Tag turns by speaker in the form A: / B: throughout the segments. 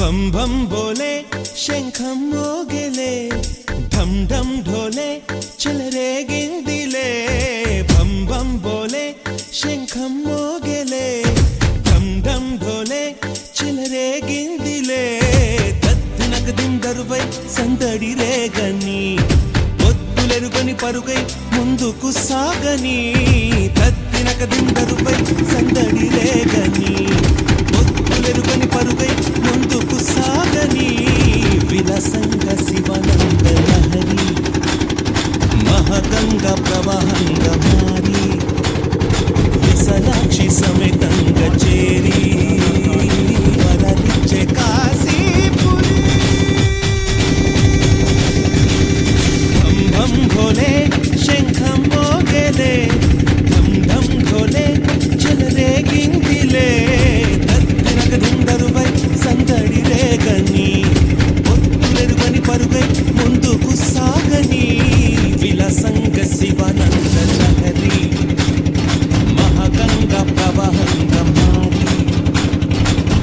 A: భం భం బోలే శంఖం మోగెలే ఢం ఢం ఢోలే చెలరేగిందిలే భం భం బోలే శంఖం మోగెలే ఢం ఢం ఢోలే చెలరేగిందిలే తత్తినక దిందరువై సందడి రేగని ఒత్తులెరుగని పరుగై ముందుకు సాగని తత్తినక దిందరువై సందడి రేగని ఒత్తులెరుగని పరుగై ముందుకు సాగని విలసంగ శివనంద లహరి మహగంగ ప్రవాహంగా మారి విశాలాక్షి సమేతంగా చేరి వరలిచ్చే కాశీపురి భం భం భోలే శంఖం మోగెలే ఢం ఢం ఢోలే చెలరేగిందిలే తత్తినక దిందరువై సందడి రేగని ఒత్తులెరుగని పరుగై ముందుకు సాగని విలసంగ శివనంద లహరి మహగంగ ప్రవాహంగా మారి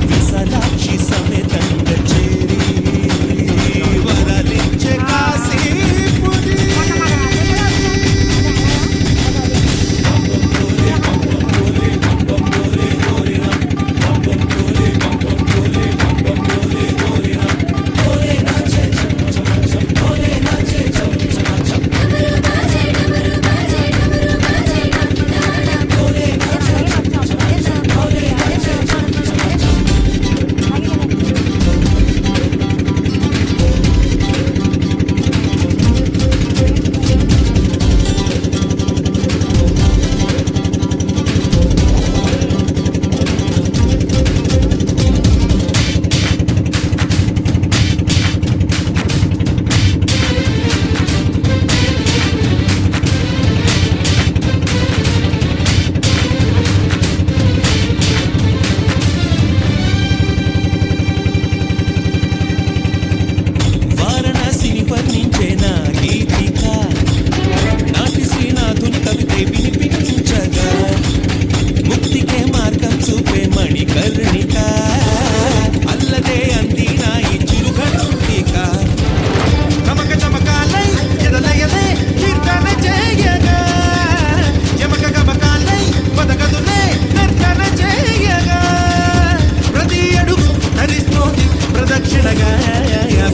A: విశాలాక్షి సమేతంగా చేరి వరలిచ్చే కాశీపురి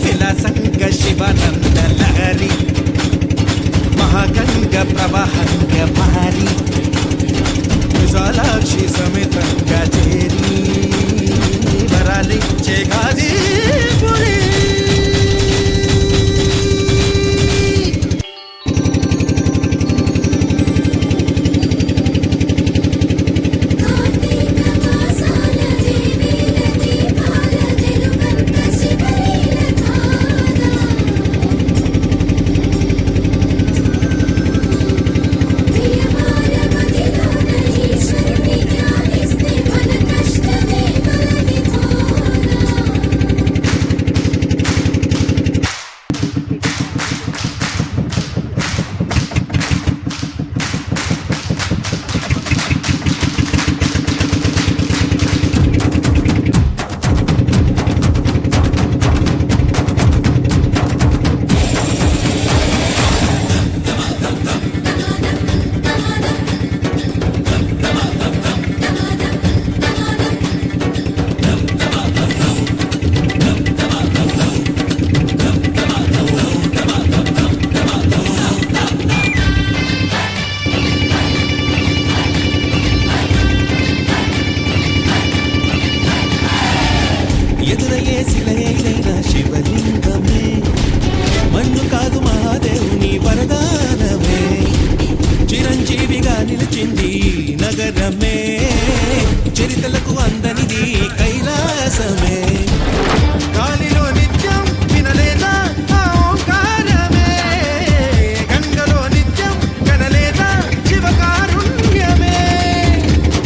A: విలాసంగ శివనంద లహరి మహాగంగ ప్రవాహంగ మారి విశాలాక్షి సమేతంగా చేరి వరాలిచ్చే కాశీపురి ఎదురయ్యే శిలయైన శివలింగమే మన్ను కాదు మహాదేవుని వరదానమే చిరంజీవిగా నిలిచింది నగరమే చరితలకు అందనిది కైలాసమే గాలిలో నిత్యం వినలేదా ఓంకారమే గంగలో నిత్యం కనలేదా శివకారుణ్యమే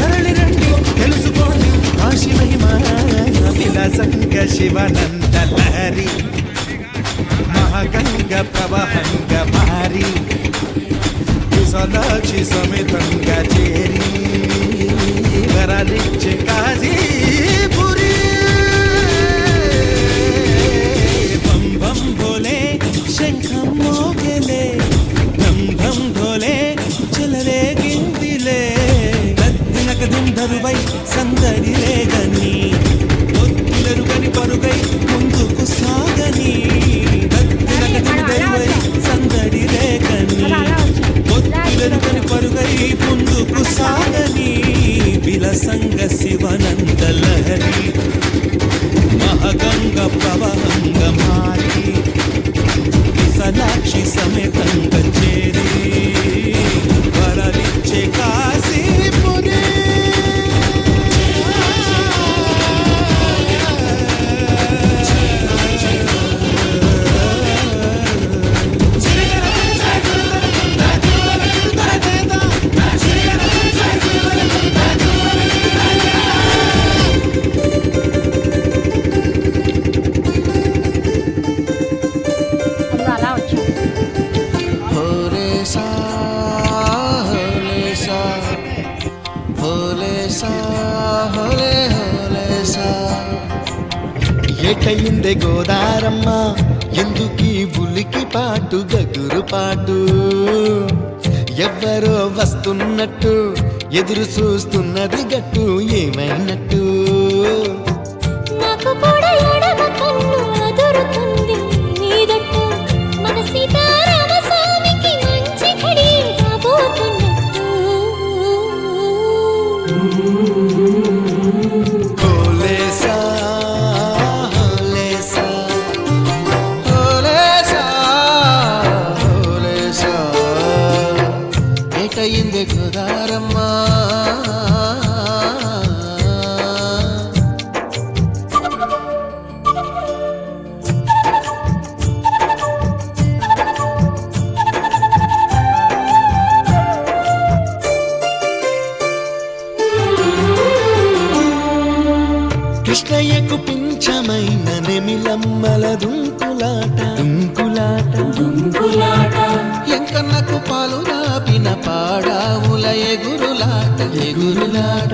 A: తరలి రండి తెలుసుకోండి కాశీ మహిమ విలాసంగ శివనంద లహరి మహాగంగ ప్రవాహంగా మారి విశాలాక్షి సమేతంగా చేరి వరాలిచ్చే కాశీపురి సందడి రేగని ఒత్తిలరుగని పరుగై ముందుకు సాగని దత్తిలగని దైవై సందడి రేగని ఒత్తిలరుగని పరుగై ముందుకు సాగని విలసంగ శివనంద లహరి మహగంగ ప్రవహంగ మారి విశాలాక్షి సమేతంగ చేరి వరలిచ్చే కాశీపురి
B: అలా వచ్చాను.
C: హోలే సా హోలే సా హోలే సా హోలే హోలే సా
A: ఏటయిందే గోదారమ్మ ఎందుకీ బులికి పాటు గగురు పాటు ఎవ్వరో వస్తున్నట్టు ఎదురు చూస్తున్నది గట్టు ఏమైనట్టు
B: నాకు కూడా ఎడమ కన్ను అదురుతుంది నీదట్టు మన సీతారామ స్వామికి మంచి ఘడి రాబోతున్నట్టు
A: హోలే సా హోలే సా
C: హోలే సా హోలే సా ఏటయింది గోదారమ్మా
A: కృష్ణయ్యకు పింఛమైన నెమిలమ్మల దుంకులాట దుంకులాట
C: ఎంకన్నకు పాలు రాపిన పాడావుల ఎగురులాట ఎగురులాట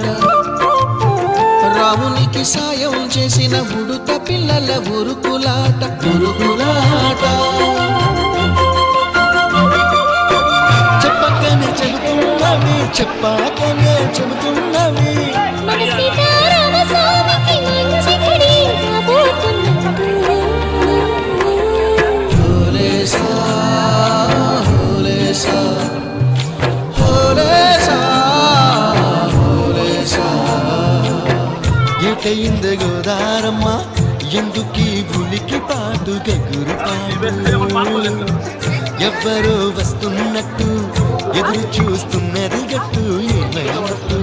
C: రామునికి సాయం చేసిన ఉడుత పిల్లల ఉరుకులాట ఉరుకులాట
A: చెప్పకనే చెబుతున్నవి చెప్పకనే చెబుతున్నవి
B: మన సీతారామ స్వామికి మంచి ఘడి రాబోతున్నట్టు
C: హోలే సా హోలే సా హోలే సా హోలే సా
A: ఏటయింది గోదారమ్మ ఎందుకీ బులికి పాటు గగురు పాటు ఎవ్వరో వస్తున్నట్టు ఎదురు చూస్తున్నది గట్టు ఏమైనట్టు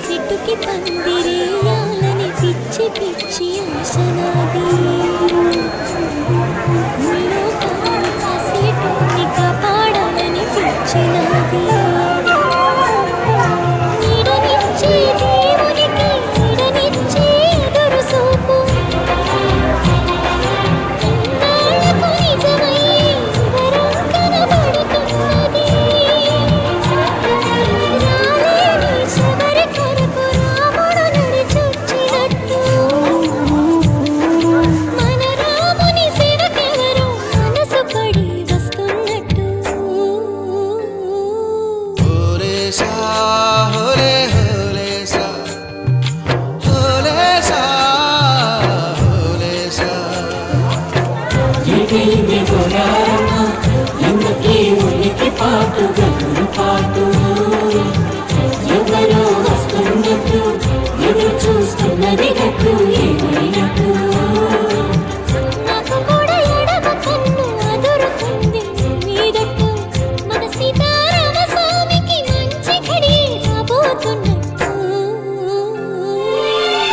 B: సిట్టుకి పందిరేయాలని పిచ్చి పిచ్చి ఆశనాది ముల్లో కాను కాసేటోని కాపాడాలని పిచ్చినాది నీడనిచ్చే దేవునికి నీడనిచ్చే ఎదురు చూపు ఇన్నాళ్లకు నిజమై వరం కనబడుతున్నది రాలేని చివరి కొరకు రాముడు నడిచొచ్చినట్టు మన రాముని సేవకెవరో మనసు పడి వస్తున్నట్టు
C: హోలే సా హోలే హోలే సా హోలే సా హోలే సా
D: ఏటైంది గోదారమ్మ ఎందుకీ ఉనికి పాటు గగురు పాటు ఎవరో వస్తున్నట్టు ఎదురు చూస్తున్నది గట్టు ఏమైనట్టు
B: నాకు కూడా ఎడమ కన్ను అదురుతుంది నీదట్టు మన సీతారామ స్వామికి మంచి ఘడి రాబోతున్నట్టు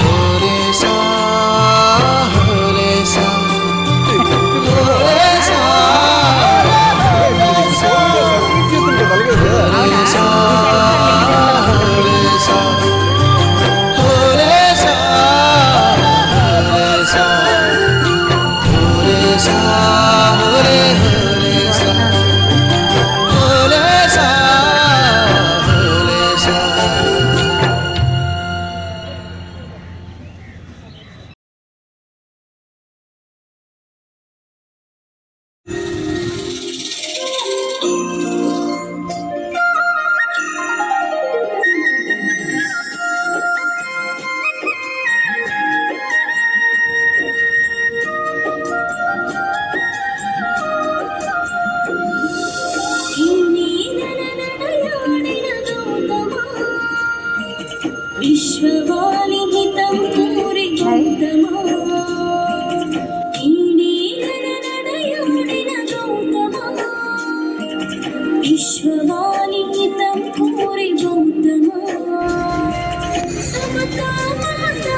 C: హోలే సా హోలే సా హోలే సా హోలే సా
B: విశ్వవాలి హితం కోరి గౌతమా ఈడే నడనడయాడిన గౌతమా విశ్వవాలి హితం కోరి గౌతమా సమతా మమతా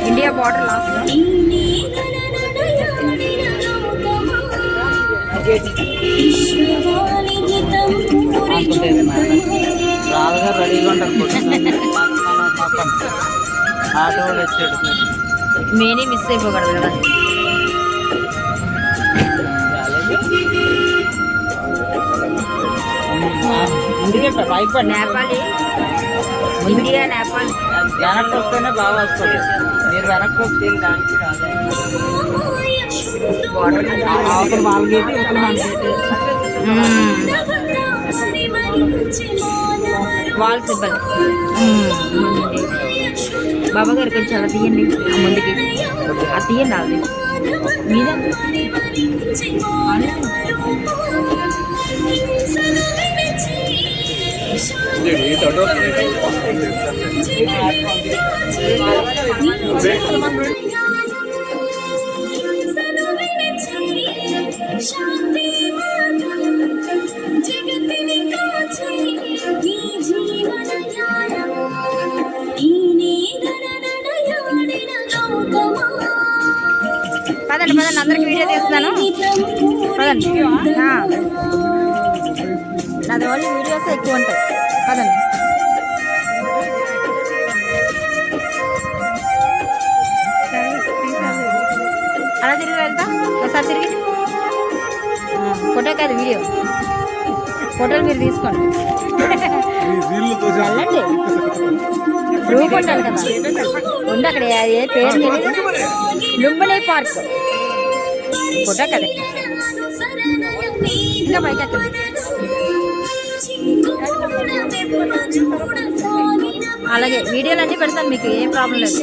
E: ఇండియా బార్డర్ లాస్ట్
F: రాదుగా రెడీగా ఉంటారు ఆటో కూడా వచ్చాడు
E: మేనే మిస్ అయిపోకూడదు కదా.
F: ఎందుకంటే భయపడి
E: నేపాలి ఇండియా నేపాల్
F: వెనక్కి వస్తేనే బాగా వస్తుంది. మీరు వెనక్కి వస్తే దానికి రాదు.
E: బార్డర్
F: అవతల వాళ్ళకి ఇవతల మనకి
E: వాల్ సింబల్. బాబా గారు కొంచెం అలా తీయండి ఆ ముందుకి అది తీయండి అది మీద
B: శాంతి జగతిని కాచే ఈ జీవనయానం ఈనే నడనడయాడిన గౌతమా
E: పదండి పదండి అందరికి వీడియో తీస్తున్నాను పదండి. నాది ఓన్లీ వీడియోస్ ఎక్కువ ఉంటాయి. పదండి అలా తిరిగి వెళ్తా ఒకసారి తిరిగి ఫోటో కాదు వీడియో. ఫోటోలు మీరు తీసుకోండి వెళ్ళండి. గ్రూప్ ఉండాలి కదా ఉండి అక్కడ ఏ పేరు తెలియదు. లుంబిని పార్క్ ఫోటో కదా ఇంకా పైకి ఎక్కండి. అలాగే వీడియోలు అన్నీ పెడతాను మీకు ఏం ప్రాబ్లం లేదు.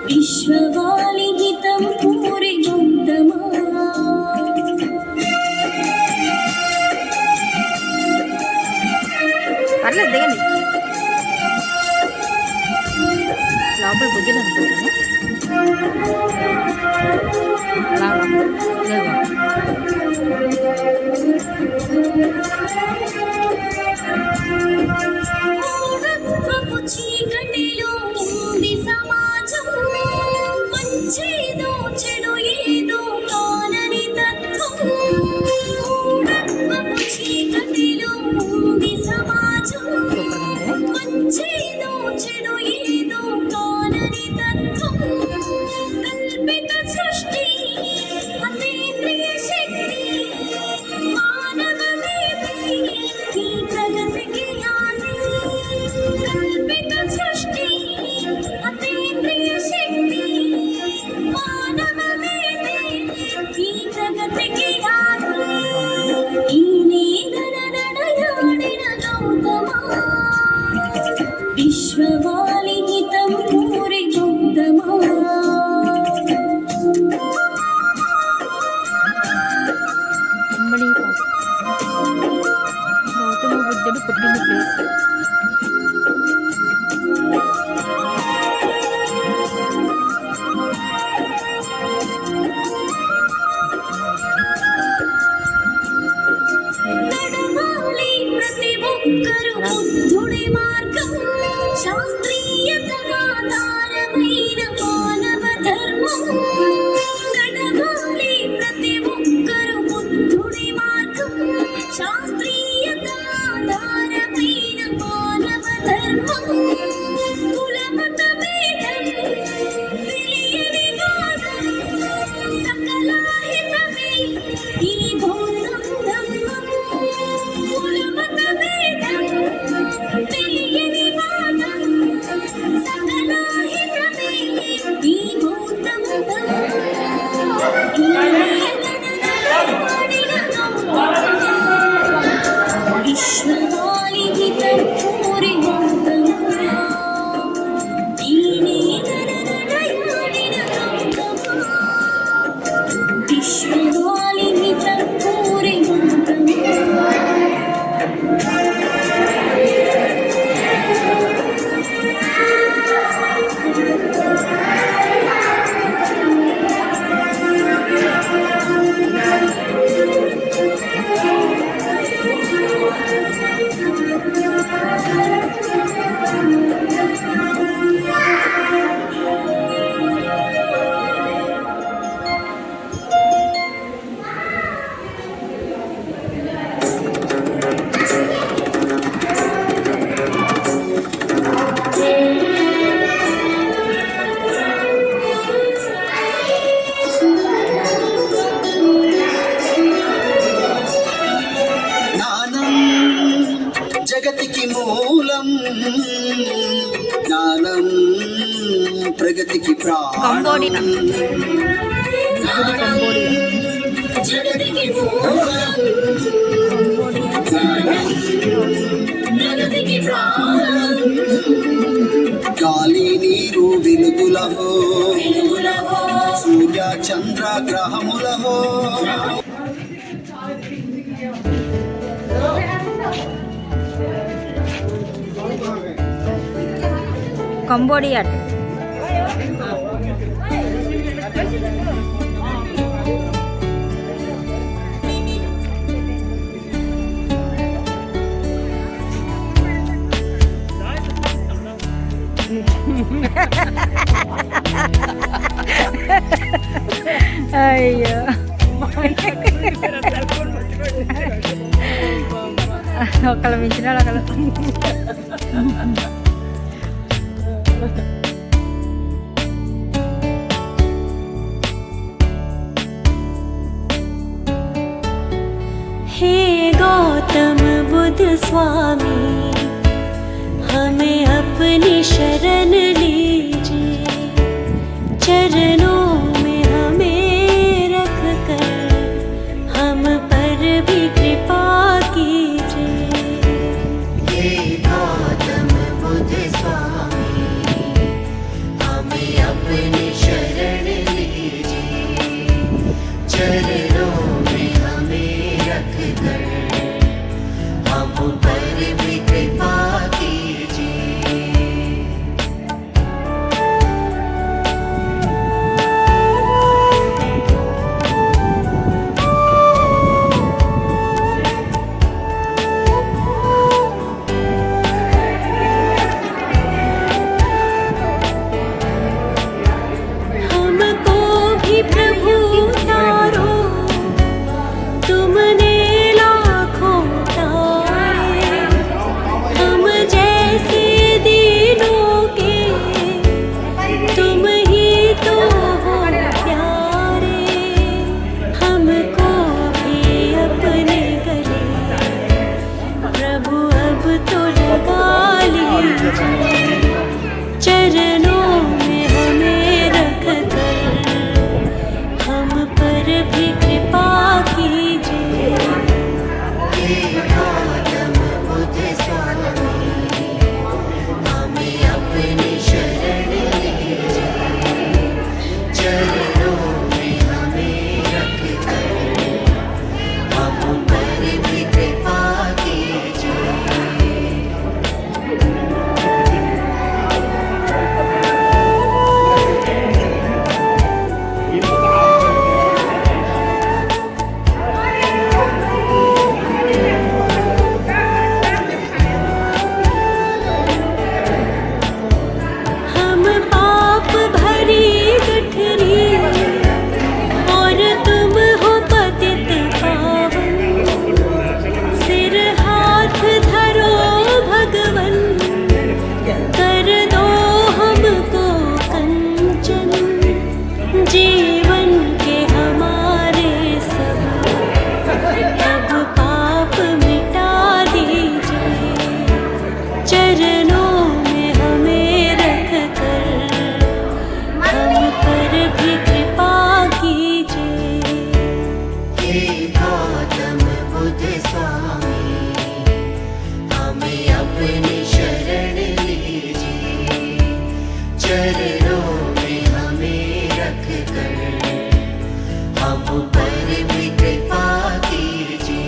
E: విశ్వవాలి హితం పూరి గౌతమా పర్లేదు దిగండి లోపల బుద్ధిని అనుకుంటాను.
B: మూఢత్వపు చీకటిలో ఉంది సమాజం మంచేదో చెడు ఏదో కానని తత్వం మూఢత్వపు చీకటిలో ఉంది సమాజం మంచేదో చెడు ఏదో కానని తత్వం కల్పిత సృష్టి అతీంద్రియ శక్తి మానవ
G: ప్రగతికి
E: కంబోడియా.
B: జగతికి మూలం జగతికి ప్రాణం
G: గాలి నీరు వెలుగులహో సూర్య చంద్ర గ్రహములహో
E: కంబోడియా. అయ్యో ఒకళ్ళు మించినాడు ఒకళ్ళు.
D: हे गौतम बुद्ध स्वामी हमें अपनी शरण लीजिए, चरणों में हमें रख कर हम पर भी कृपा कीजिए। हे गौतम बुद्ध स्वामी हमें अपनी शरण लीजिए, चरणों में हमें रख कर हम पर भी कृपा कीजिए। हमको भी प्रभु तारो, तुमने लाखों तारे, हम जैसे दीनों के तुम ही तो हो प्यारे। हमको भी अपने गले प्रभु अब तो लगा लीजिए, चरणों में हमें रख कर हम पर भी कृपा कीजिए। हे गौतम बुद्ध स्वामी हमें अपनी शरण लीजिए, चरणों में हमें रख कर हम पर भी कृपा कीजिए। हम पाप भरी गठरी और तुम हो पतित पावन, सिर हाथ धरो भगवन, कर दो हमको कंचन, जीवन के हमारे सब अब पाप मिटा दीजिए, चरणों में हमें रख कर हम पर भी कृपा कीजिए। हे गौतम बुद्ध स्वामी हमें अपनी शरण लीजिए, चरणों में हमें रख कर हम पर भी कृपा कीजिए।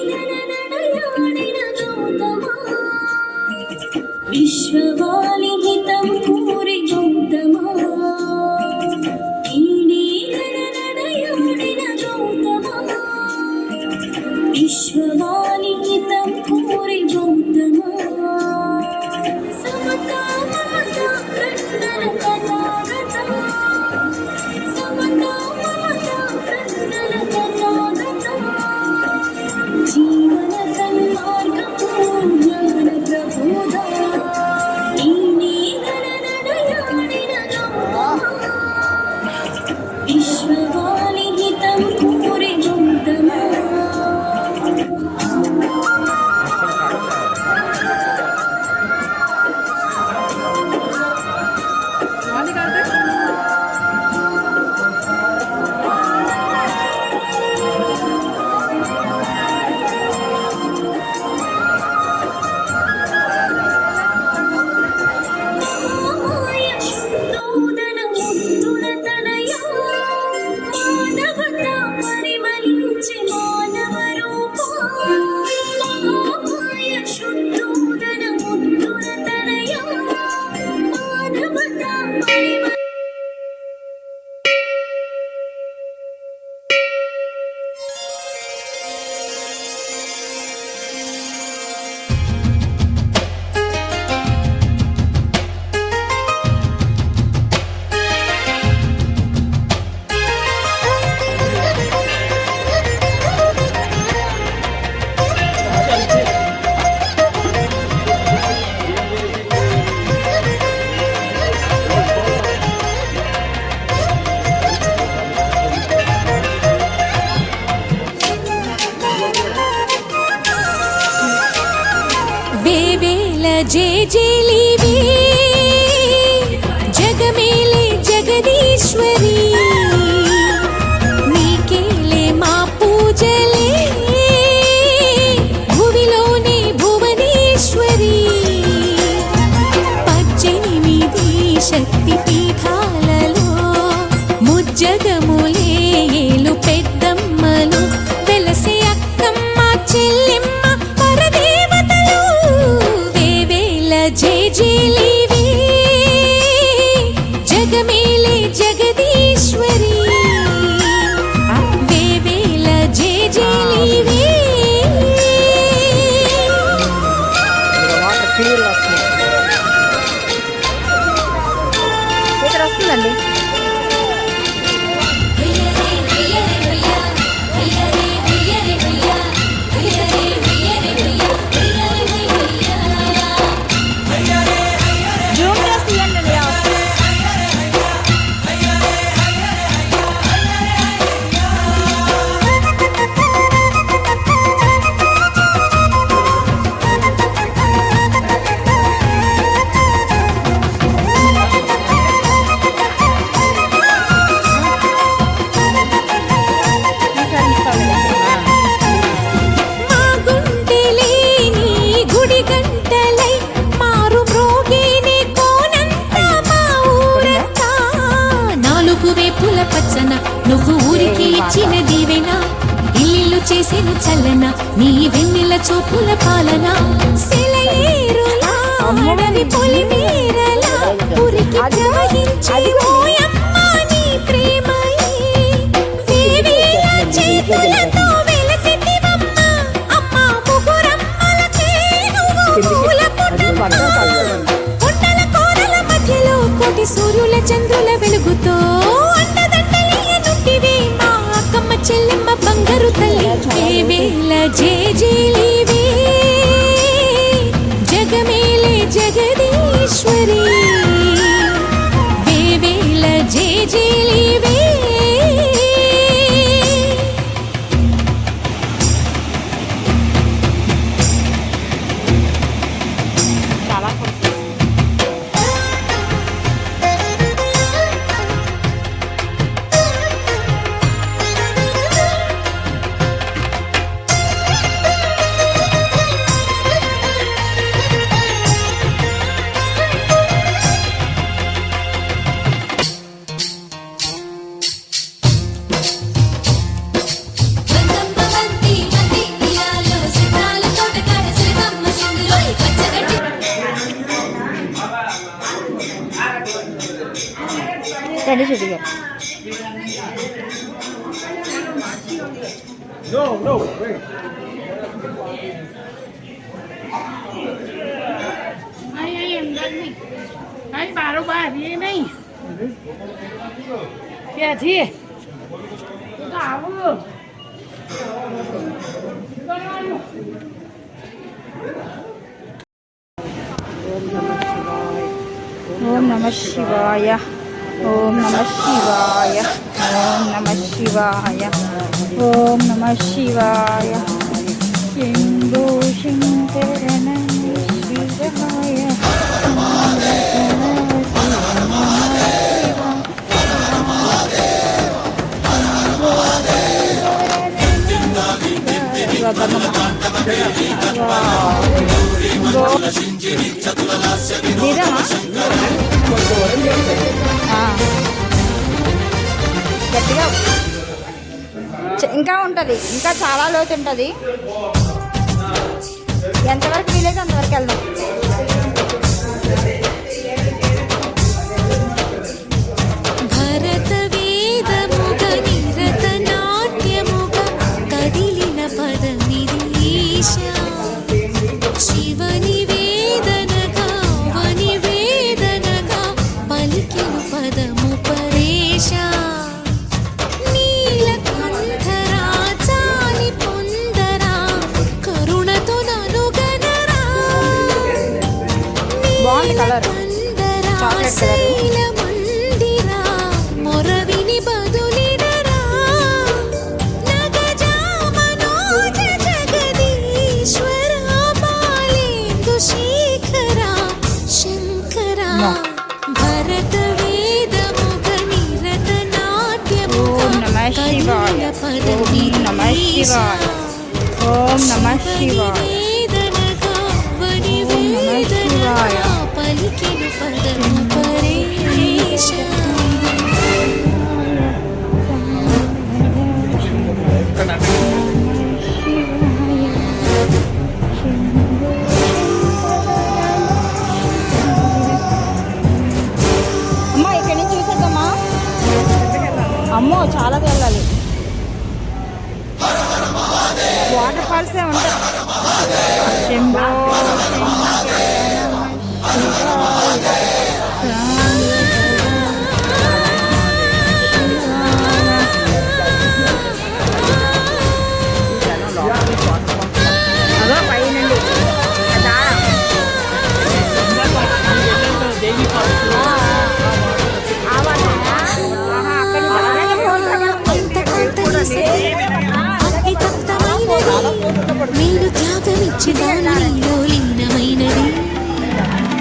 B: నడయాడిన గౌతమా విశ్వవాలిహితం పూరి గౌతమా నడయాడిన గౌతమా విశ్వవాలిహితం పూరి గౌతమా సమతా మమతా కండన కథాగత సమతా మమతా కండన కథాగత జీవన సన్మార్గ
D: వేవేల జేజేలివే జగమేలే జగదీశ్వరి నీకేలే మా పూజలే భువిలోనే భువనేశ్వరి 18 శక్తి పీఠాలలో ముజ్జగములే ఏలు పెద్దమ్మలు వెలసే అక్కమ్మ చెల్లెమ్మ పరదేవతలు వేవేల జేజేలివే జగమేలే జగదీశ్వరి వేవేల జేజేలివే
F: వాటర్ ఫీల్ వస్తుంది.
E: ఇక్కడ వస్తుందండి. జూమ్ చేసి తీయండి.
D: మా గుండెలేని గుడి గంటలై మారు మ్రోగేనే కోనంతా మా ఊరంతా నాలుగు వేపుల పచ్చన నువ్వు ఊరికి ఇచ్చిన దీవెన ఇల్లు చేసిన చల్లన నీ వెన్నెల చూపుల పాలన సెలయేరులా అడవి పొలిమేరలా ఊరికి ప్రవహించే ఓయమ్మ నీ ప్రేమయే వేవేల చేతులతో వెలసితివమ్మ అమ్మ ముగురమ్మలకే నువ్వు పూల కొండల కోరల మధ్యలో కోటి సూర్యుల చంద్రుల వెలుగుతో అండదండలియనుంటివే మా అక్కమ్మ చెల్లెమ్మ బంగారు తల్లి వేవేల జేజేలివే జగమేలే జగదీశ్వరి వేవేల జేజేలివే
E: చాలా కొంచెం. రండి శృతి గారు.
H: Đấy, bà đâu bà đi em đi. Kìa chi. Cả vừa.
E: ఓం నమ శివాయ ఓం నమ శివాయ ఓం నమ శివాయ ఓం నమ శివాయ శంభో శంకర నమ శివాయ గట్టిగా ఇంకా ఉంటుంది, ఇంకా చాలా లోతు ఉంటుంది. ఎంతవరకు వీలైతే అంతవరకు వెళ్దాం.
D: భరత వేదముగ నిరత నాట్యముగ కదిలిన పదమిరీశ శివని వేదనగా వని వేదనగా పలికిను పదము పరేశ నీలకంఠరా చాలి పొందరా కరుణతో ననుగనరా
E: బాగుంది కలర్,
D: నీలకంఠరా
E: చాక్లెట్ కలర్.
D: శైలమందిరా మొరవిని బదులినరా నగజా మనోజ జగదీశ్వర బాలేందు భరత వేదముగ నిరత నాట్యము
E: ఓం నమః శివాయ ఓం నమః శివాయ ఓం నమః శివాయ
D: పలికిను పదము పరేశ
E: అమ్మా ఇక్కడి నుంచి చూసేద్దామా అమ్మో చాలా వెళ్ళాలి వాటర్ ఫాల్స్ ఉంటాయి శంభో అదో పైనండి
D: నేను త్యాగమిచ్చి నీలో లీనమైనది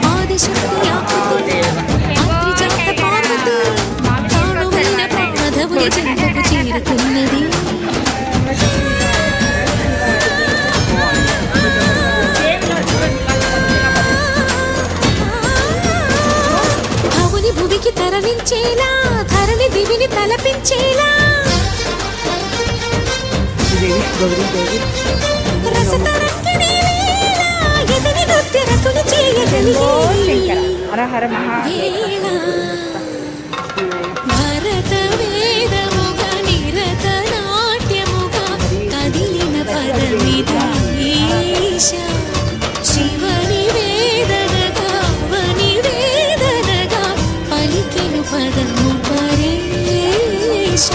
D: ఆదిశక్తి ఆకృతి అగ్నిజాత పార్వతి తానువైన మాధవుని చెంతకు చేరుతున్నది భవుని భువికి తరలించేలా ధరణి దివిని తలపించేలా రసతరంగిణి లీలా ఎదిని నృత్య రతులు చేయగలిగే
E: హర హర మహా
D: భరత వేదముగ నిరత నాట్యముగ కదిలిన పదమిది ఈశ శివని వేదనగా వని వేదనగా పలికెను పదము పరేశ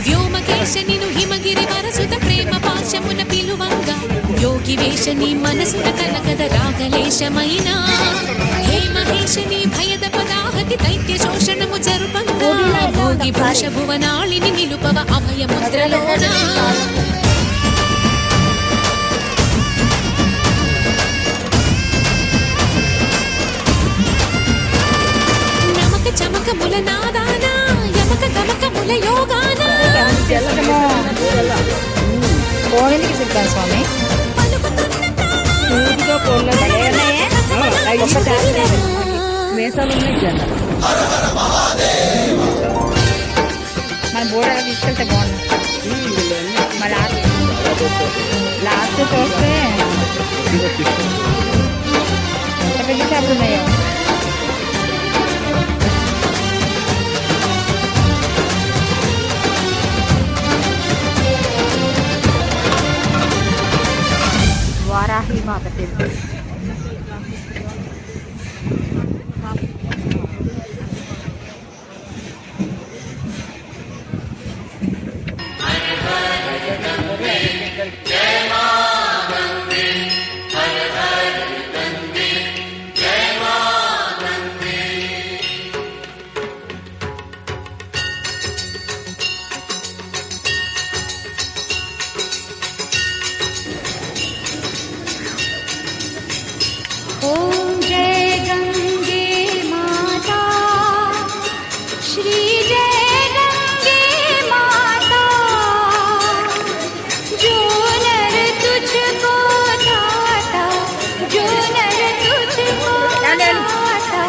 D: వ్యోమకేశనిను హిమగిరి వరసుత ప్రేమ పాశమున పిలువంగా యోగి వేషని మనసున కలకద రాగలేశమైన హే మహేశని భయద పదాహతి దైత్య శోషణము జరుపంగా భోగి భాష భువనాళిని నిలుపవ అభయముద్రలోన నమక చమకముల నాదాన యమక గమకముల యోగాన
E: పోనీకి సిద్ధాం స్వామి సూదిగా పోన్లో వేసాలు ఉన్నాయి మన బోర్డు అలా తీసుకెళ్తే బాగుంది మన లాస్ట్ చూస్తే ఎంత పెద్ద చేపలు ఉన్నాయో వారాహి మాత టెంపుల్
D: ओम जय गंगे माता श्री जय गंगे माता जो नर तुझको धाता जो नर तुझको धाता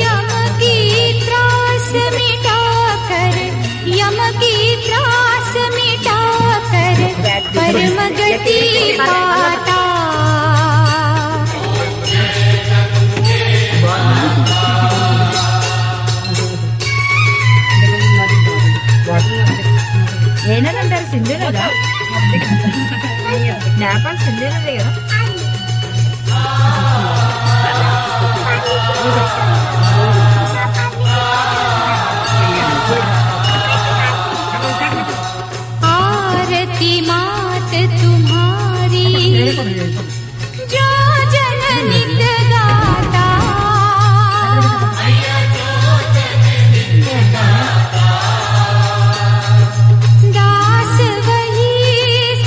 D: यम की त्रास मिटाकर यम की त्रास मिटाकर परम गति पाता
E: ఏనంటారు సింధునదా నేపాల్ సింధునదే కదా
D: आरती मात तुम्हारी जो जननित गाता दास वही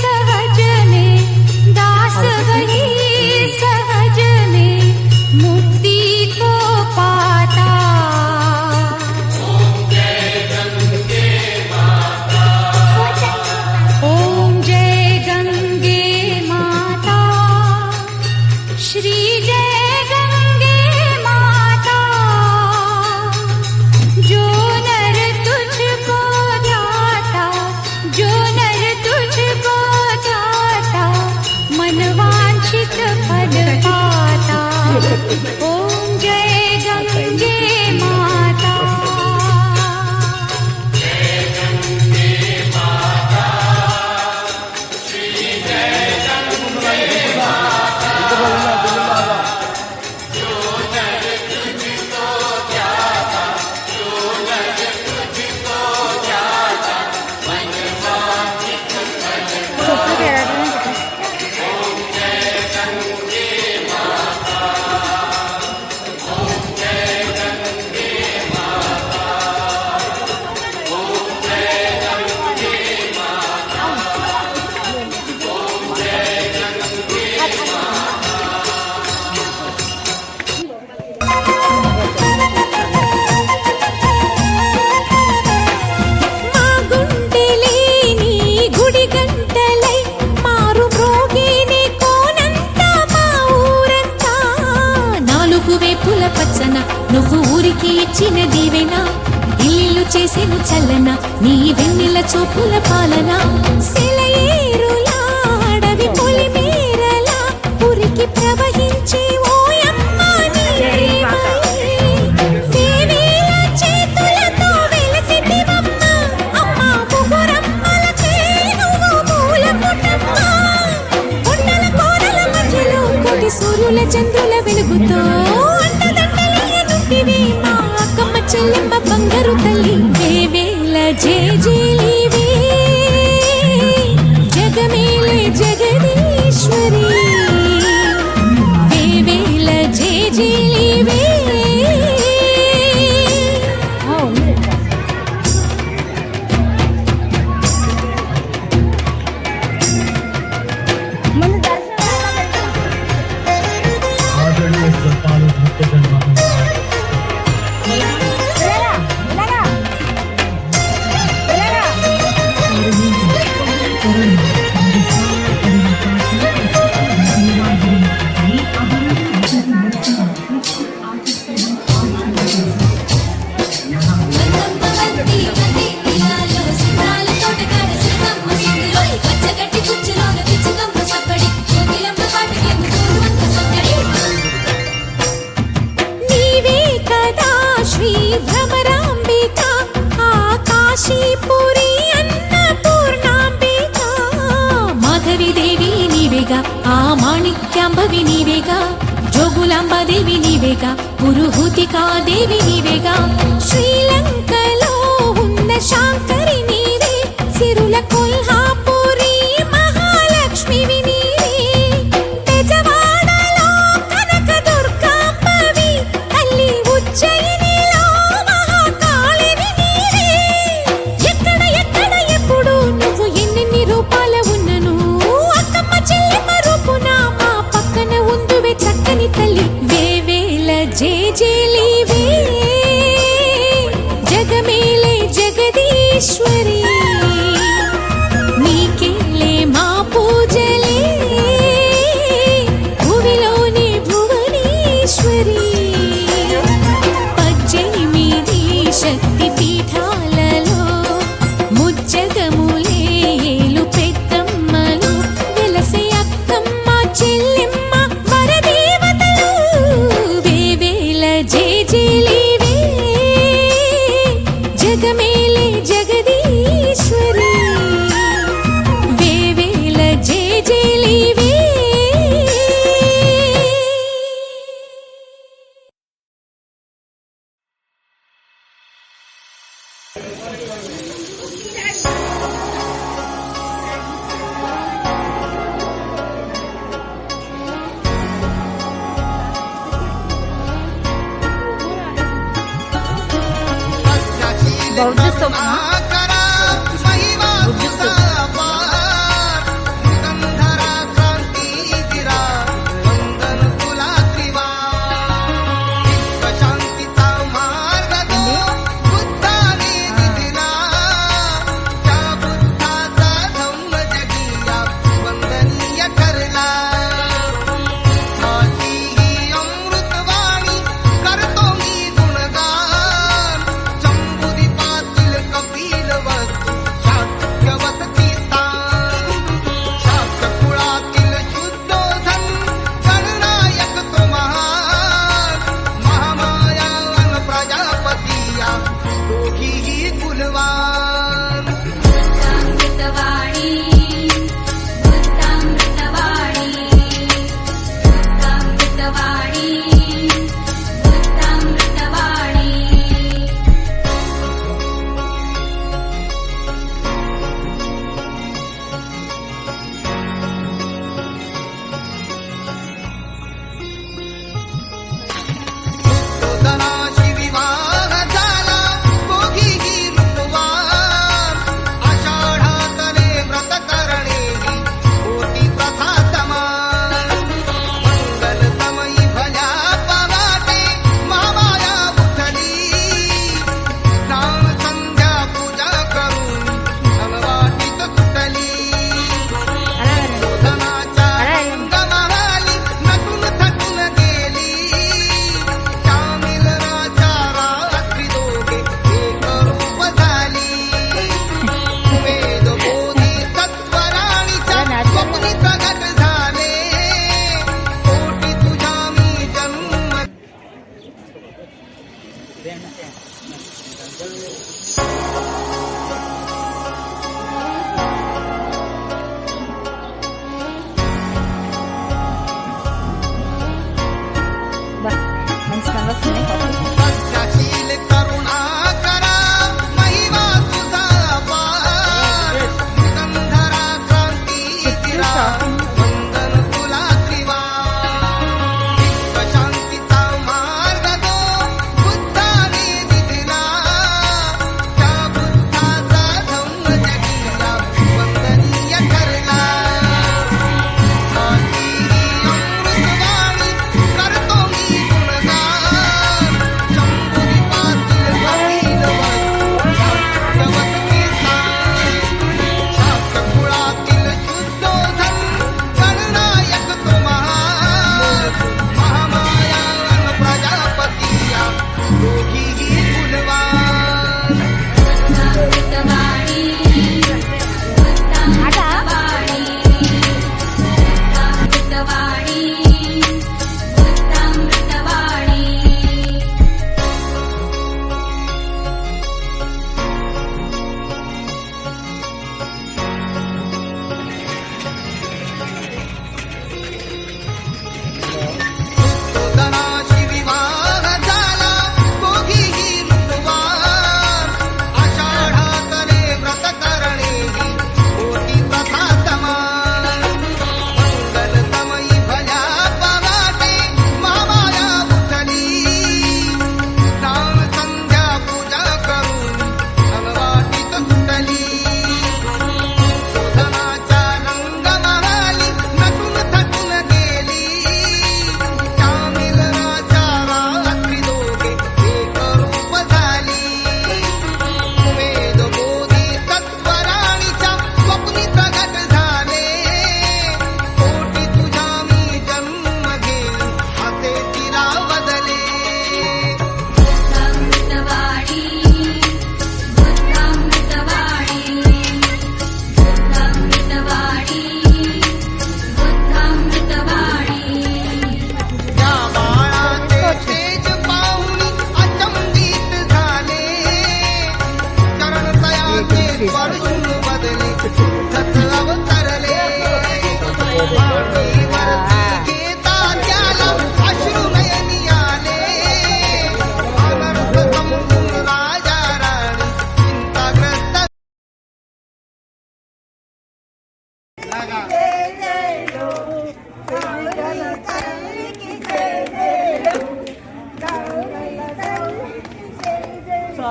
D: सहज में दास वही सहज में मुक्ति को पाता ओम जय गंगे माता श्री जय गंगे माता जो नर तुझको ध्याता जो नर तुझको ध्याता मनवांछित फल पाता ओम जय गंगे माता మా గుండెలేని గుడి గంటలై మారు మ్రోగేనే కోనంతా మా ఊరంతా నాలుగు వేపుల పచ్చన నువ్వు ఊరికి ఇచ్చిన దీవెన ఇల్లు చేసేను చల్లన నీ వెన్నెల చూపుల పాలన సెలయేరులా అడవి పొలిమేరలా ఉరికి ప్రవహించే ఓయమ్మ నీ ప్రేమయే. దేవేల చేతులతో వెలసితివమ్మ, అమ్మ ముగురమ్మలకే నువ్వు మూల పుటమ్మ. కొండల కోరల మధ్యలో కోటి సూర్యుల చంద్రుల వెలుగుతో అండదండలియనుంటివి మా అక్కమ్మ చెల్లెమ్మ బంగారు తల్లి. వేవేల జేజేలివే జగమేలే జగదీశ్వరి వేవేల జేజేలివే. నీవే కదా శ్రీ భ్రమరాంబిక ఆకాశీపురి అన్నపూర్ణాంబిక మాధవి దేవి నీవేగా ఆ మాణిక్యాంబవి నీవేగా జోగులాంబాదేవి నీవేగా పురుహూతికా దేవి నీవేగా శ్రీలంకలో ఉన్న శాంకరి నీవే సిరుల కొల్హాపురి మహాలక్ష్మివి నీవే బెజవాడలో కనక దుర్గాంబవి తల్లి ఉజ్జయినిలో మహాకాళివి నీవే. ఎక్కడ ఎక్కడ ఎప్పుడు నువ్వు ఎన్నెన్ని రూపాల ఉన్నను అక్కమ్మ చెల్లెమ్మ రూపున మా పక్కన ఉందువే చక్కని తల్లి. వేవేల జేజేలివే జగమేలే జగదీశ్వరి నీకేలే మా
E: బౌద్ధ స్తూపం. మంచి కళ్ళు వస్తున్నాయి. చుట్టూ షాపింగ్.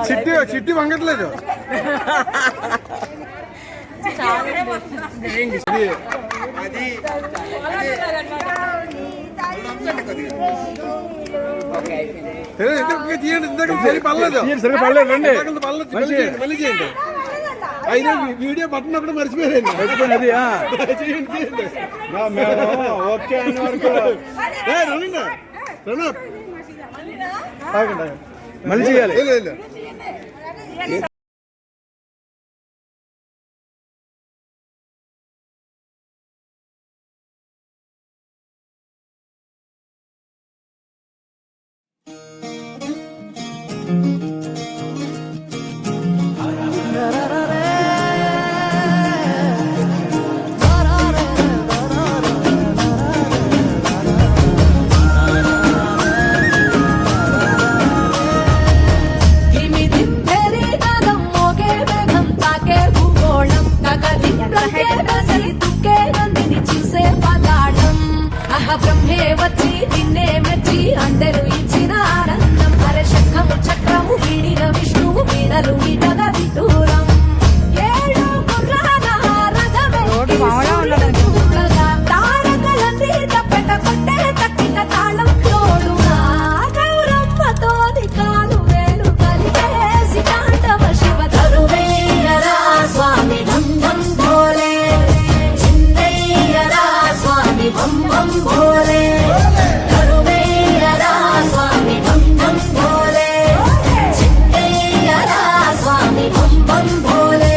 C: చిట్టి వంగట్లేదు. మళ్ళీ చేయండి. అయినా వీడియో బటన్ అప్పుడు మర్చిపోయారండి. ఓకే అన్న వరకు మళ్ళీ చేయాలి.
D: బ్రహ్మే వచ్చి నిన్నే మెచ్చి అందరూ ఇచ్చిన ఆనందం. అరే శంఖము చక్రము వీడిన విష్ణువు వీణలు ఇటగ విదూరం. ఏడు గుర్రాల రథమెక్కి చూడగా తారకలన్నీ తప్పెట కొట్టే తక్కిన తాళం తోడుగా గౌరమ్మతోని కాలు వేలు కలిగేసి తాండవ శివ తరువేయరా స్వామి ఢం ఢం భోలే చిందయ్యరా స్వామి బం బం భోలే తరువేయరా స్వామి ఢం ఢం భోలే చిందయ్యరా స్వామి బం బం భోలే.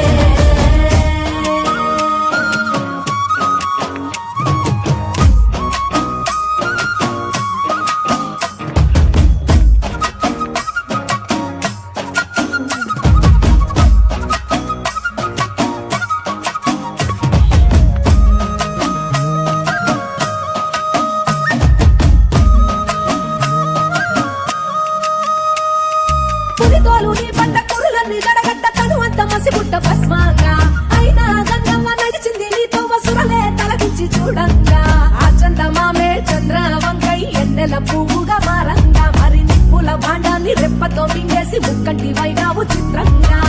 D: పులితోలు నీ పంట కురులన్నీ జడగట్ట తనువంత మసిగుట్ట భస్మంగా అయినా గంగమ్మ నడిచింది నీతో వసురలే తలకించి చూడంగా. ఆ చందమామే చంద్ర వంకై ఎన్నెల పువ్వుగా మారంగా మరి నిప్పుల భాండాన్ని రెప్పతో మింగేసి ముక్కంటి వైనావు చిత్రంగా.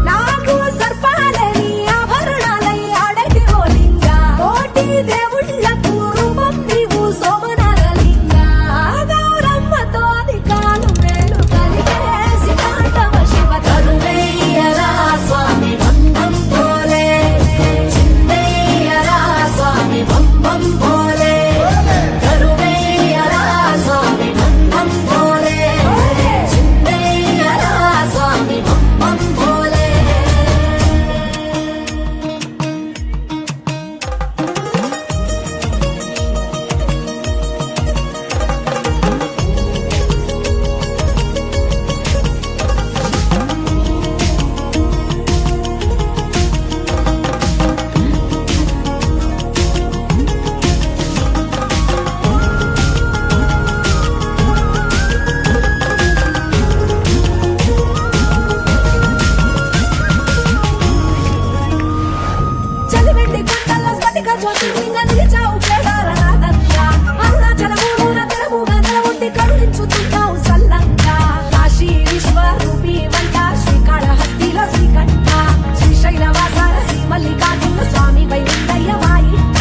D: నాకు సర్పాలే నీ ఆభరణాలై ఆడటి ఓలింగా కోటి దేవుళ్ళకు రూపం నీవు సోమనారలింగా. గౌరమ్మతో కాలు వేలు కలిగేసి తాండవ శివ తరువేయరా స్వామి ఢం ఢం భోలే చిందయ్యరా స్వామి బం బం భోలే తరువేయరా స్వామి ఢం ఢం భోలే చిందయ్యరా స్వామి బం బం భోలే. చలివెండి కొండల స్ఫటిక జ్యోతి లింగ నిలిచావు కేదారనాథంగా. అరుణాచలమున తెరముగా నెలవుండి కరుణించుతున్నావు సల్లంగా. కాశీ విశ్వరూపి వంట శ్రీకాళహస్తిలో శ్రీకంఠ శ్రీశైలవాసాల శ్రీమల్లికార్జున స్వామి వై ఉండయ్య వాయింట.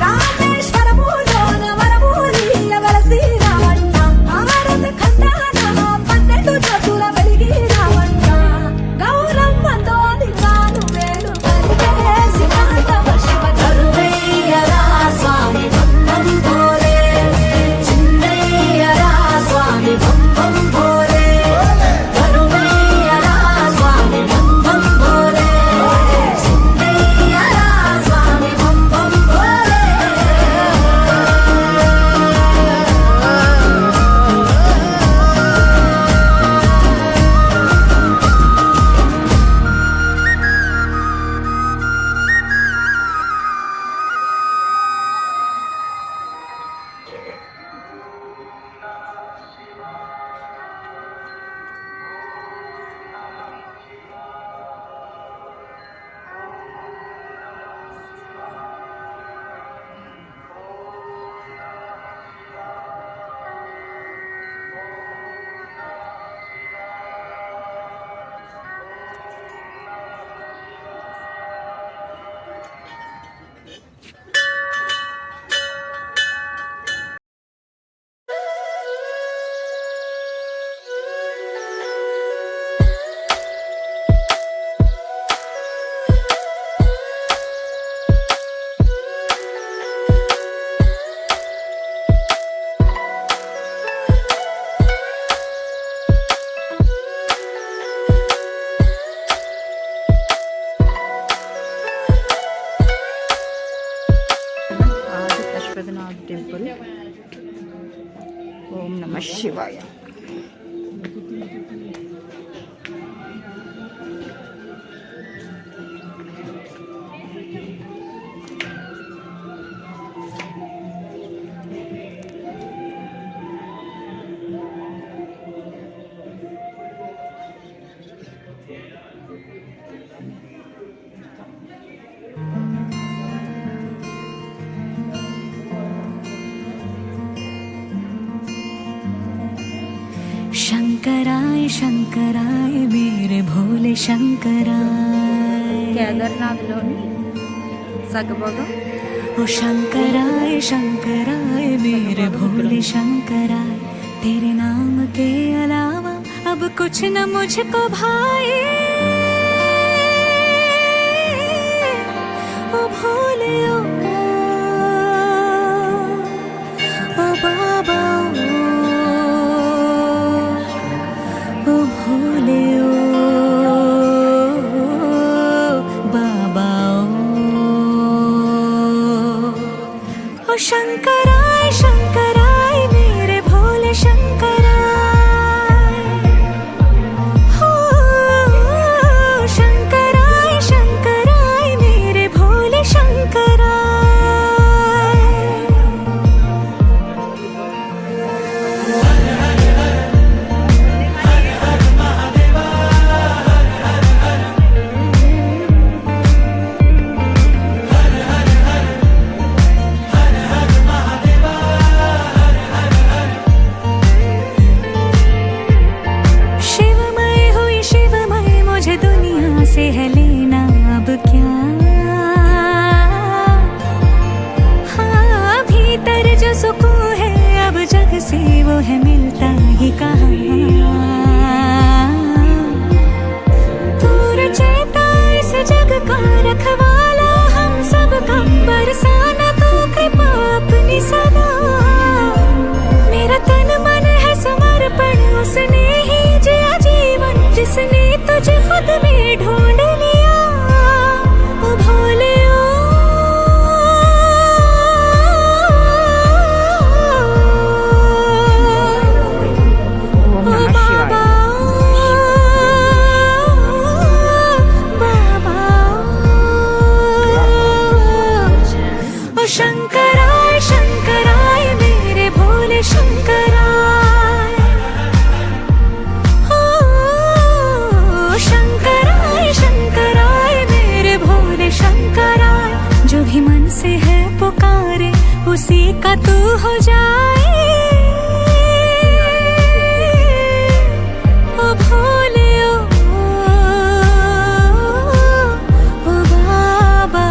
D: రామేశ్వరములోన వరమూలియ వెలసి రావంట. భారత ఖండాన 12 జ్యోతుల వెలిగి రావంట. గౌరమ్మతోని కాలు వేలు కలిగేసి తాండవ శివ తరువేయరా
E: పశుపతినాథ్ టెంపుల్. ఓం నమః శివాయ.
D: शंकराय शंकराय मेरे भोले शंकराय.
E: కేదార్నాథ్లోని సగభాగం.
D: ओ शंकराय शंकराय मेरे भोले शंकराय. तेरे नाम के अलावा अब कुछ न मुझको भाए. ओ भोले ओ बाबा ओ भोले ओ बाबा ओ शंकराय शंकराय मेरे भोले शंकराय. हो शंकराय शंकराय मेरे भोले शंकराय. शिवमय हुई शिवमय मुझे दुनिया से है लेना अब क्या. हाँ भीतर जो सुकून है अब जग से वो है मिलता ही कहाँ. तू रचयिता इस जग का रखवाला हम सब का बरसाना तो कृपा अपनी सदा. मेरा तन मन है समर्पण उसने ही जिया जीवन जिसने तुझे खुद में ढूंढ लिया. ओ भोले
E: ఓం నమః శివాయ.
D: बाबा ओ शंकराय शंकराय मेरे भोले शंकराय. ओ शंकराय शंकराय मेरे भोले शंकराय. जो भी मन से है पुकारे उसी का तू हो जाए. ओ भोले ओ बाबा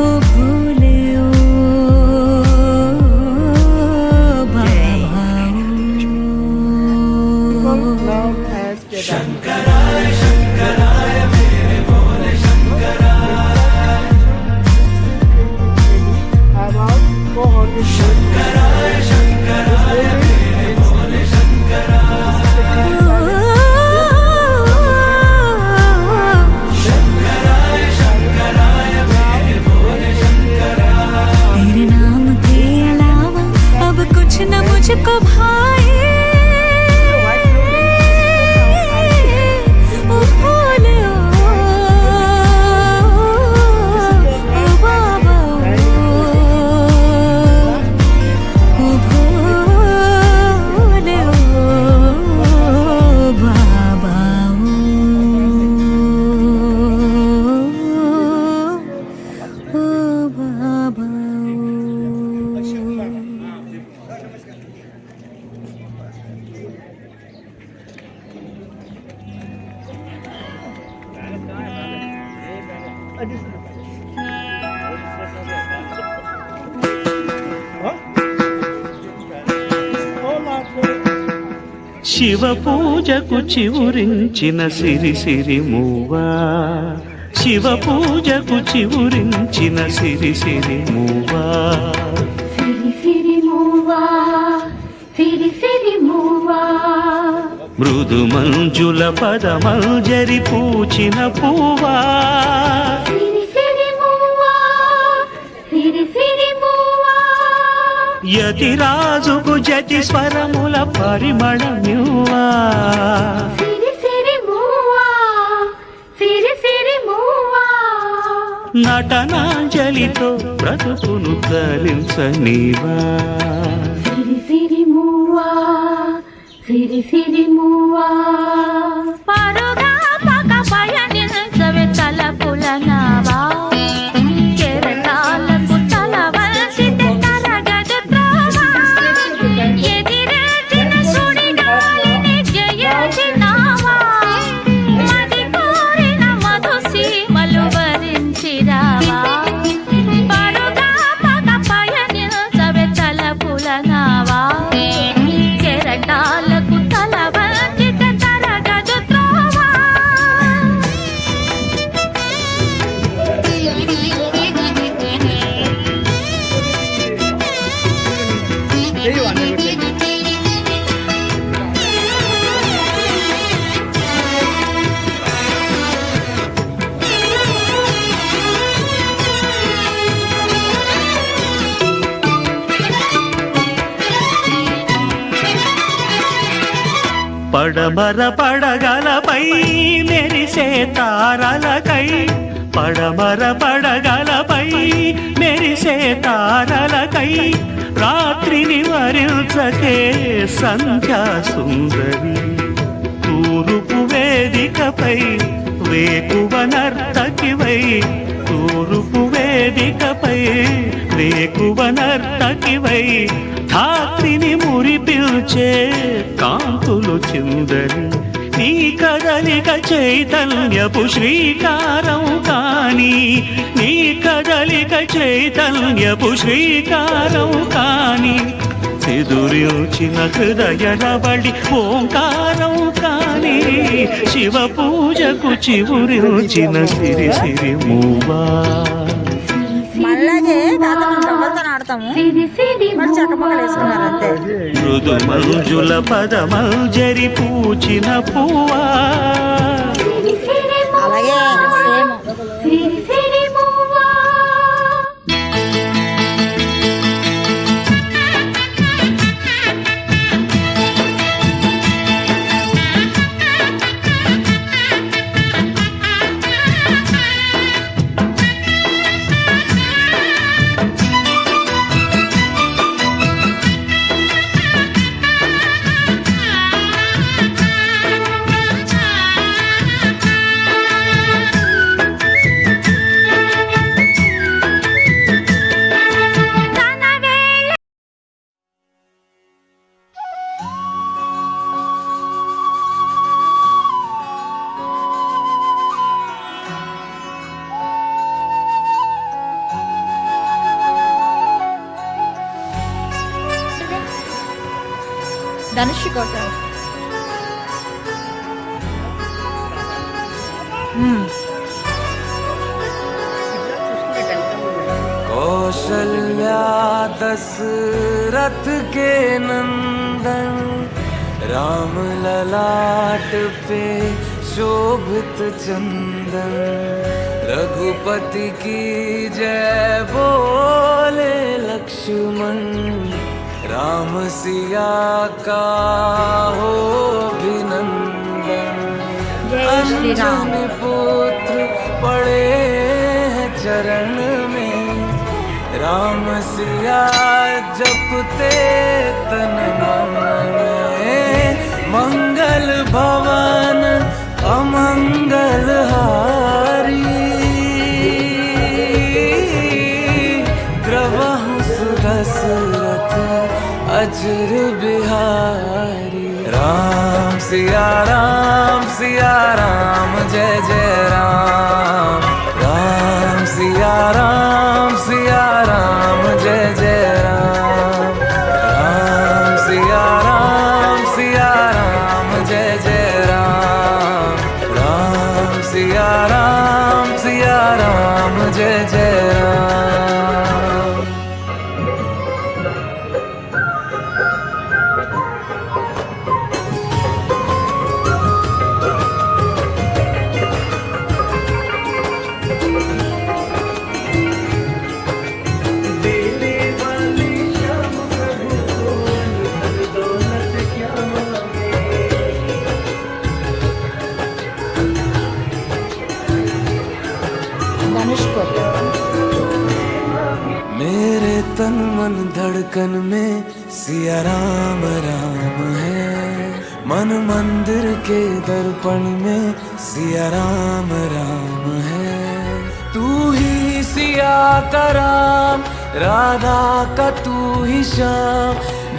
D: ओ भोले ओ बाबा
C: known as Kedar. About 400
D: तेरे नाम के अलावा अब कुछ न मुझको भाए. ओ भोले ओ बाबा ओ भोले ओ बाबा ओ बाबा.
I: శివ పూజకు చివురించిన సిరి సిరి మూవా. శివ పూజకు చివురించిన సిరి సిరి మూవా. మృదు మంజుల పదమంజరి పూచిన పూవా. యతిరాజుకు జతి స్వరముల పరిమళమివ్వా
D: సిరి సిరి మూవా సిరి సిరి మూవా
I: నటనాంజలితో బ్రతుకును తరించనివా
D: సిరి సిరి మూవా సిరి సిరి మూవా పరుగా పగ పయనించవే తలపుల నావా కెరటాలకు తల వంచితే తరగదు త్రోవా ఎదిరించిన సుడిగాలిని జయించినావా మది కోరిన మధు సీమలు వరించిరావా పరుగా పగ పయనించవే తలపుల నావా కెరటాలకు తల వంచితే తరగదు త్రోవా
I: పడమర పడగలపై మెరిసే తారలకై పడమర పడగలపై మెరిసే తారలకై రాత్రిని వరించకే సంధ్యా సుందరి తూరుపు వేదికపై వేకువ నర్తకివై తూరుపు వేదికపై వేకువ నర్తకివై ధాత్రిని మురిపిల్చే కాంతులు చిందరి నీ కదలిక చైతన్యపు శ్రీకారం కాని నీ కదలిక చైతన్యపు శ్రీకారం కాని ఎదురిచిన హృదయ రవళి ఓంకారం కాని శివ పూజకు చివురిచిన సిరి సిరి మూవా
E: మళ్ళాగే తాత మనం డబ్బులతో ఆడతాము మరి చక్కమక్కలు వేసుకున్నారు అంతే
I: మృదు మంజుల పదమంజరి పూచిన పువ్వా
E: అలాగే సేమ్
D: సిరి సిరి మూవా
E: ధనుష్ కోట
J: कौशल्या दशरथ के नंदन राम ललाट पे शोभित चंदन रघुपति की जय बोले लक्ष्मण राम सिया का हो अभिनंदन
E: जय श्री राम।
J: अंजनी पुत्र पड़े हैं चरण में राम सिया जपते तन मन में मंगल भवन अमंगल हारी द्रवहु सुदशरथ अजर बिहारी राम सिया राम जय जय राम राम सिया राम जय जय राम राम सिया राम जय जय राम राम सिया राम जय जय राम
E: ధనుష్ కోరి.
J: मेरे तन मन धड़कन में सिया राम राम है, मन मंदिर के दर्पण में सिया राम राम है। तू ही सिया का राम, राधा का तू ही श्याम,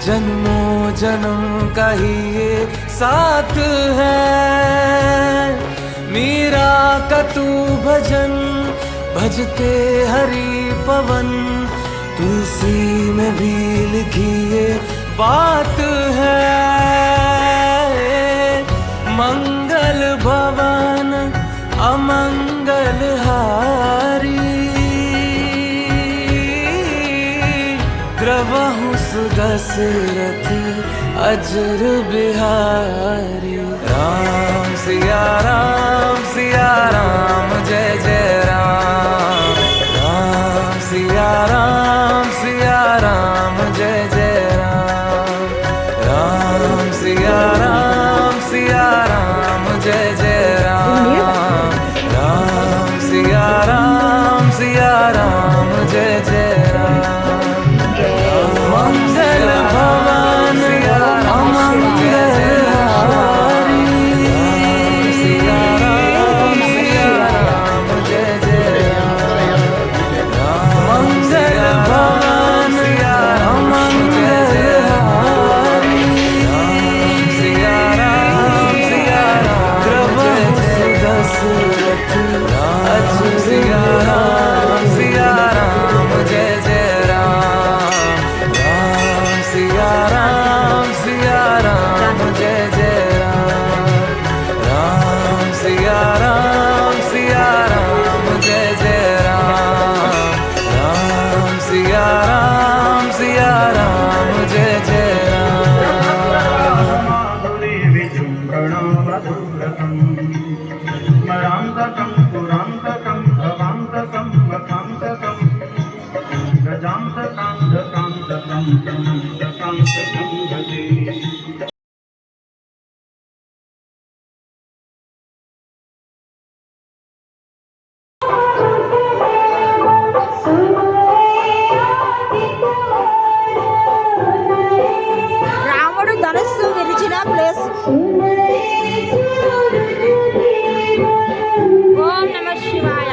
J: जन्मों जन्म का ही ये साथ है। मीरा का तू भजन भजते हरि पवन, तुलसी में भी लिखी ये बात है। मंगल भवन अमंगल हारी, द्रवहु सुदशरथ अजर बिहारी। राम सिया राम जय जय राम, राम सिया राम जय जय राम, राम सिया राम जय जय राम, राम सिया राम जय जय राम। मंगल भवन अमंगल हारी, सिया राम जय जय राम, मंगल भवन अमंगल हारी, सिया राम द्रवहु सुदशरथ अजर सिया राम जय जय राम, राम सिया राम जय जय राम, राम सिया राम जय जय राम, राम सिया राम जय जय राम।
I: माधुरी विजृंभणं मधुरकं मरान्तकं पुरान्तकं भवान्तकं मकान्तकं गजान्तकान्तकान्तकं कान्तकान्तकं भजे।
E: రాముడు ధనుస్సు విరిచిన ప్లేస్. ఓం నమః శివాయ.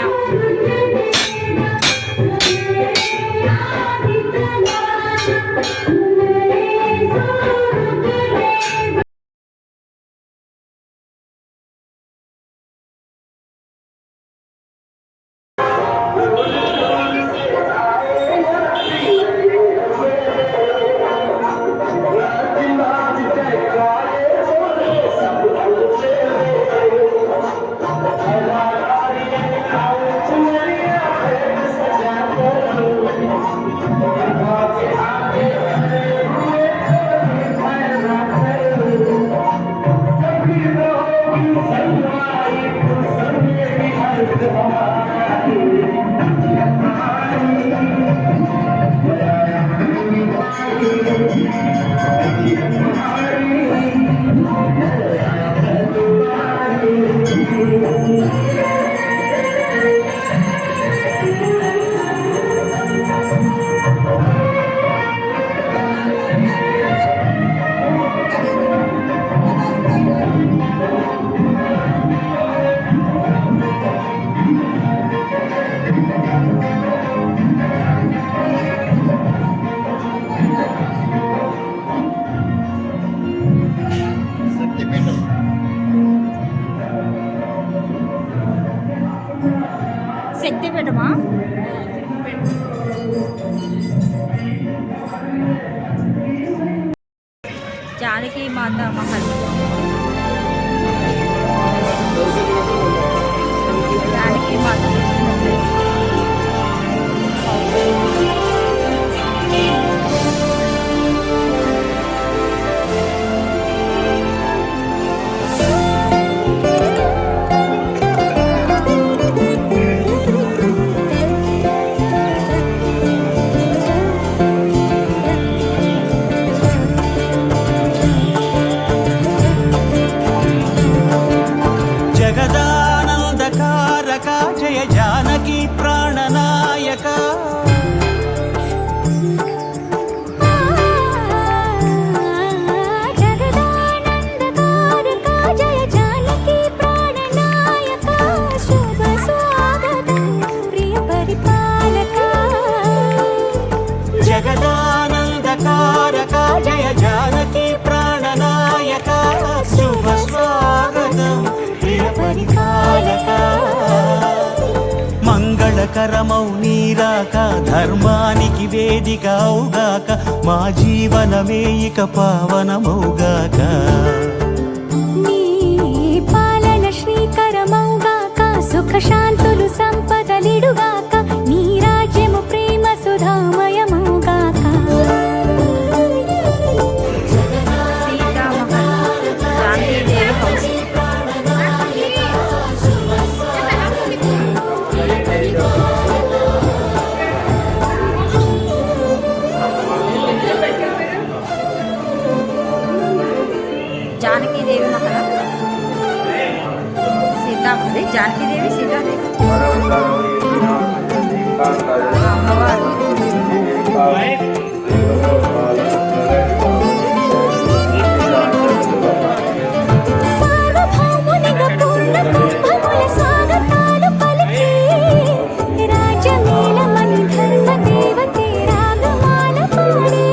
E: శక్తిపీఠమా? జానకి మాత మహల్. జానకి మాత
J: పరిపాలక మంగళకరమౌ నీరాక ధర్మానికి వేదిక అవుగాక మా జీవనమే ఇక పావనమౌగాక
D: నీ పాలన శ్రీకరమౌగాక సుఖ శాంతులు సంపదలిడుగాక నీ రాజ్యము ప్రేమ సుధామయమౌగాక
E: జానకీదేవి మహల సీతాదేవి జానకీదేవి సీతాదేవి అమ్మవారు
D: సార్వభౌమునిగా పూర్ణ కుంభముల స్వాగతాలు పలికి రాజమేళమని ధర్మదేవతే రాగమాల పాడి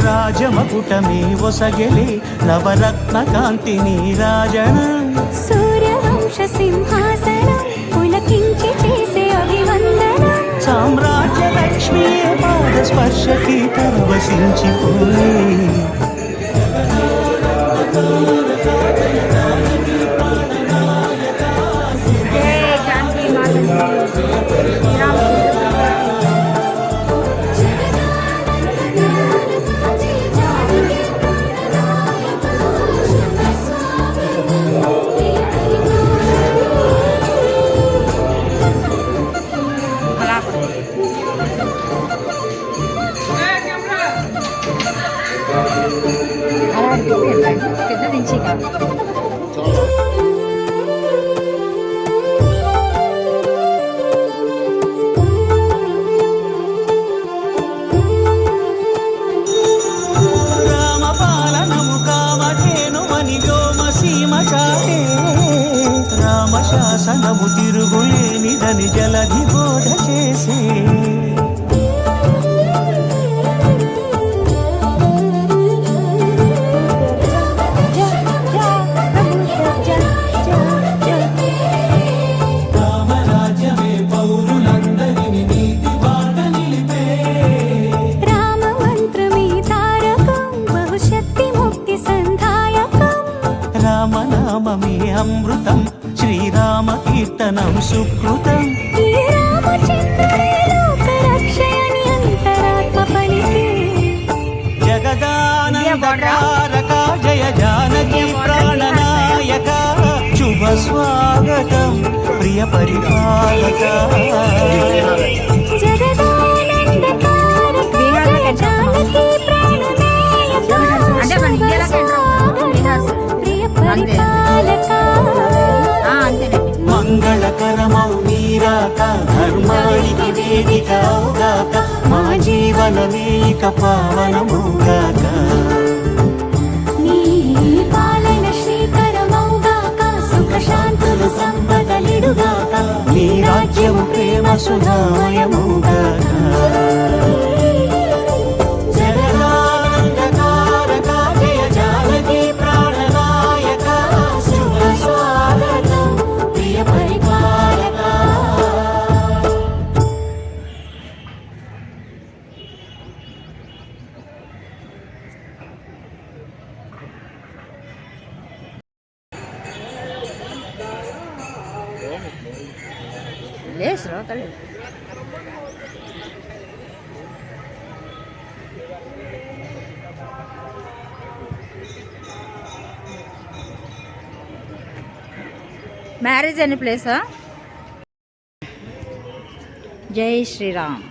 J: రాజమకుటమే ఒసగెలే నవరత్న కాంతి నీరాజనం
D: సూర్యవంశ సింహాసనం పులకించి చేసే అభివందనం
J: సామ్రాజ్య లక్ష్మీ పాద స్పర్శకి పరవశించిపోయే
E: జానకీ మాత పెద్ద దించి
J: రామపాలనము కామధేనుమని వ్యోమ సీమ చాటే రామశాసనము తిరుగులేనిదని జలధి బోధ చేసే రామరాజ్యమే పౌరులందరినీ నీతి బాట నిలిపే
D: రామ మంత్రమే తారకం బహుశక్తి ముక్తి సంధాయకం
J: రామనామమే అమృతం శ్రీరామ కీర్తనం సుకృతం
D: ఈ రామచంద్రుడే లోక రక్షయని అంతరాత్మ పలికే
J: జగదానందకారక జయ జానకి ప్రాణనాయక శుభ స్వాగతం ప్రియ పరిపాలక
D: జగదానందకారక జయ జానకి ప్రాణనాయక
E: అంటే మన ఇండియాలో
D: ప్రియ పరిపాలక
E: అంతేనండి
J: మంగళకరమౌ నీరాక ధర్మానికి వేదిక అవుగాక మా జీవనమే ఇక పావనమౌగాక
D: నీ పాలన శ్రీకరమౌగాక సుఖ శాంతులు సంపదలిడుగాక
J: నీ రాజ్యము ప్రేమ సుధామయమౌగాక జగదానందకారక జయ జానకి ప్రాణనాయక శుభ స్వాగతం ప్రియ పరిపాలక
E: లేదు శ్రోతలు మ్యారేజ్ అనే ప్లేసా జై శ్రీరామ్